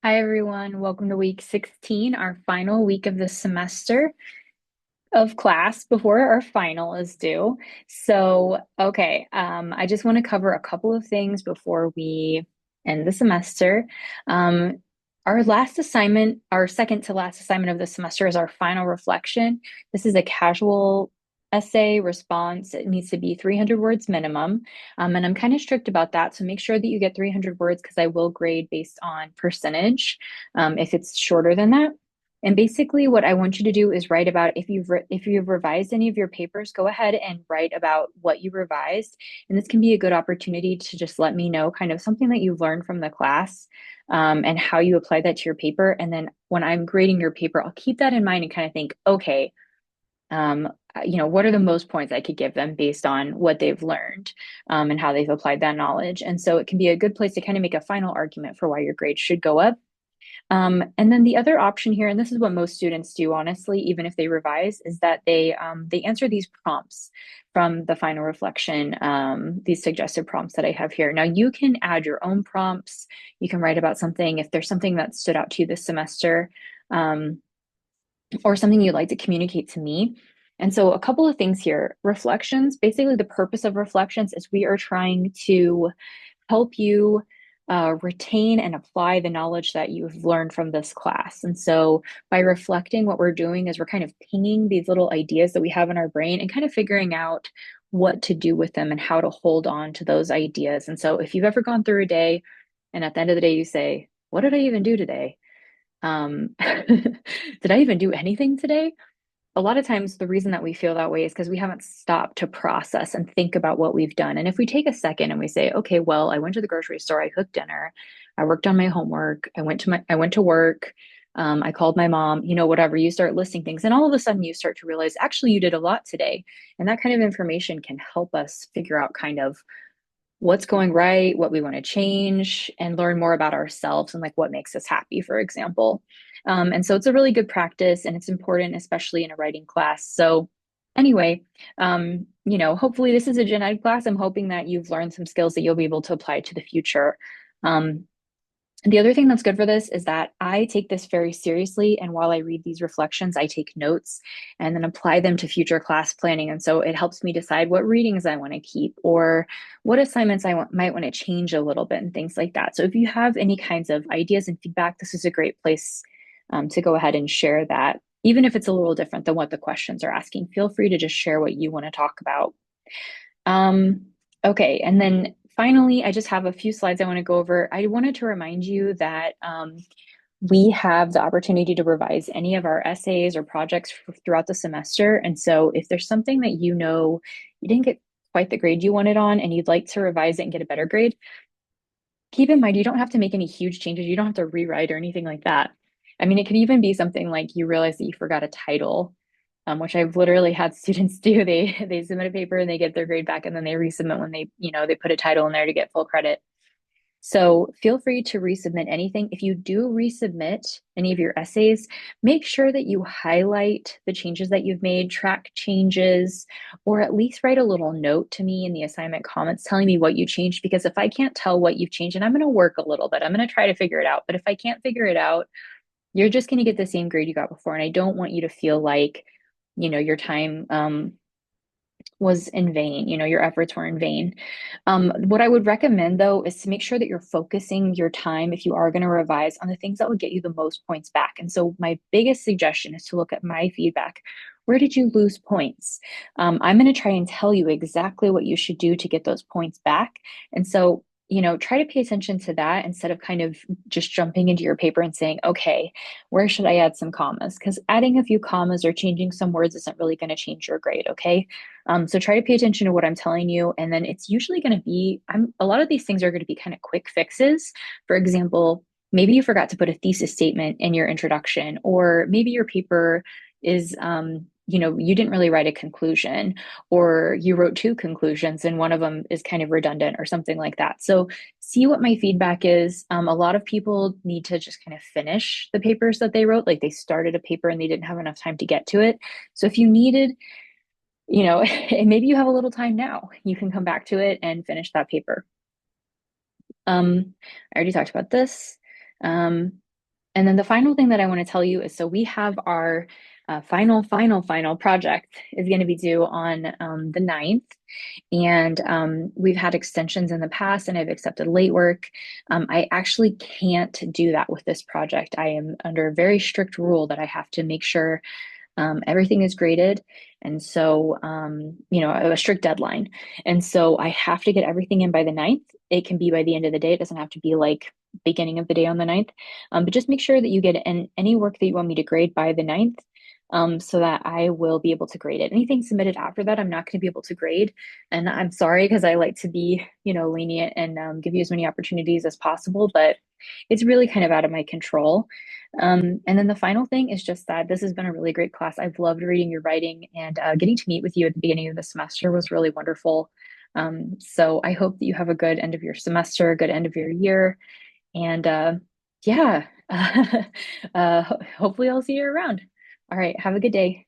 Hi, everyone. Welcome to week 16, our final week of the semester of class before our final is due. I just want to cover a couple of things before we end the semester. Um, our last assignment, our second to last assignment of the semester is our final reflection. This is a casual essay response. It needs to be 300 words minimum. And I'm kind of strict about that. So make sure that you get 300 words because I will grade based on percentage if it's shorter than that. And basically, what I want you to do is write about if you've revised any of your papers, go ahead and write about what you revised. And this can be a good opportunity to just let me know kind of something that you've learned from the class, and how you apply that to your paper. And then when I'm grading your paper, I'll keep that in mind and kind of think, okay, um, what are the most points I could give them based on what they've learned, and how they've applied that knowledge. And so it can be a good place to kind of make a final argument for why your grade should go up. And then the other option here, and this is what most students do, honestly, even if they revise, is that they answer these prompts from the final reflection, these suggested prompts that I have here. Now you can add your own prompts. You can write about something if there's something that stood out to you this semester, um, or something you'd like to communicate to me. And so a couple of things here. Reflections, basically the purpose of reflections is we are trying to help you retain and apply the knowledge that you've learned from this class. And so by reflecting, what we're doing is we're kind of pinging these little ideas that we have in our brain and kind of figuring out what to do with them and how to hold on to those ideas. And so if you've ever gone through a day and at the end of the day you say, what did I even do today? Did I even do anything today? A lot of times the reason that we feel that way is because we haven't stopped to process and think about what we've done. And if we take a second and we say, okay, well, I went to the grocery store, I cooked dinner, I worked on my homework, I went to work, I called my mom, whatever, you start listing things. And all of a sudden you start to realize actually you did a lot today. And that kind of information can help us figure out kind of what's going right, what we want to change, and learn more about ourselves and like what makes us happy, for example. And so it's a really good practice and it's important, especially in a writing class. So, anyway, hopefully this is a gen ed class. I'm hoping that you've learned some skills that you'll be able to apply to the future. Um, the other thing that's good for this is that I take this very seriously. And while I read these reflections, I take notes and then apply them to future class planning. And so it helps me decide what readings I want to keep or what assignments might want to change a little bit and things like that. So if you have any kinds of ideas and feedback, this is a great place to go ahead and share that. Even if it's a little different than what the questions are asking, feel free to just share what you want to talk about. Um, okay, and then finally, I just have a few slides I want to go over. I wanted to remind you that we have the opportunity to revise any of our essays or projects throughout the semester. And so if there's something that you didn't get quite the grade you wanted on and you'd like to revise it and get a better grade, keep in mind you don't have to make any huge changes. You don't have to rewrite or anything like that. I mean, it could even be something like you realize that you forgot a title, which I've literally had students do. They submit a paper and they get their grade back, and then they resubmit when they put a title in there to get full credit. So feel free to resubmit anything. If you do resubmit any of your essays, make sure that you highlight the changes that you've made, track changes, or at least write a little note to me in the assignment comments telling me what you changed. Because if I can't tell what you've changed, and I'm going to work a little bit, I'm going to try to figure it out. But if I can't figure it out, you're just going to get the same grade you got before. And I don't want you to feel like, your time was in vain, your efforts were in vain. What I would recommend though is to make sure that you're focusing your time, if you are going to revise, on the things that will get you the most points back. And so my biggest suggestion is to look at my feedback. Where did you lose points? I'm going to try and tell you exactly what you should do to get those points back. And so try to pay attention to that instead of kind of just jumping into your paper and saying, okay, where should I add some commas? Because adding a few commas or changing some words isn't really going to change your grade, okay? So try to pay attention to what I'm telling you. And then it's usually going to be, a lot of these things are going to be kind of quick fixes. For example, maybe you forgot to put a thesis statement in your introduction, or maybe your paper is, you didn't really write a conclusion, or you wrote two conclusions and one of them is kind of redundant or something like that. So see what my feedback is. A lot of people need to just kind of finish the papers that they wrote, like they started a paper and they didn't have enough time to get to it. So if you needed, and maybe you have a little time now, you can come back to it and finish that paper. I already talked about this. Um, And then the final thing that I want to tell you is so we have our final project is going to be due on the 9th. And we've had extensions in the past and I've accepted late work. I actually can't do that with this project. I am under a very strict rule that I have to make sure everything is graded. And so, a strict deadline. And so I have to get everything in by the 9th. It can be by the end of the day. It doesn't have to be like beginning of the day on the 9th. But just make sure that you get any work that you want me to grade by the 9th. So that I will be able to grade it. Anything submitted after that, I'm not going to be able to grade. And I'm sorry because I like to be, lenient and give you as many opportunities as possible, but it's really kind of out of my control. And then the final thing is just that this has been a really great class. I've loved reading your writing and getting to meet with you at the beginning of the semester was really wonderful. So I hope that you have a good end of your semester, a good end of your year. And yeah, hopefully I'll see you around. All right, have a good day.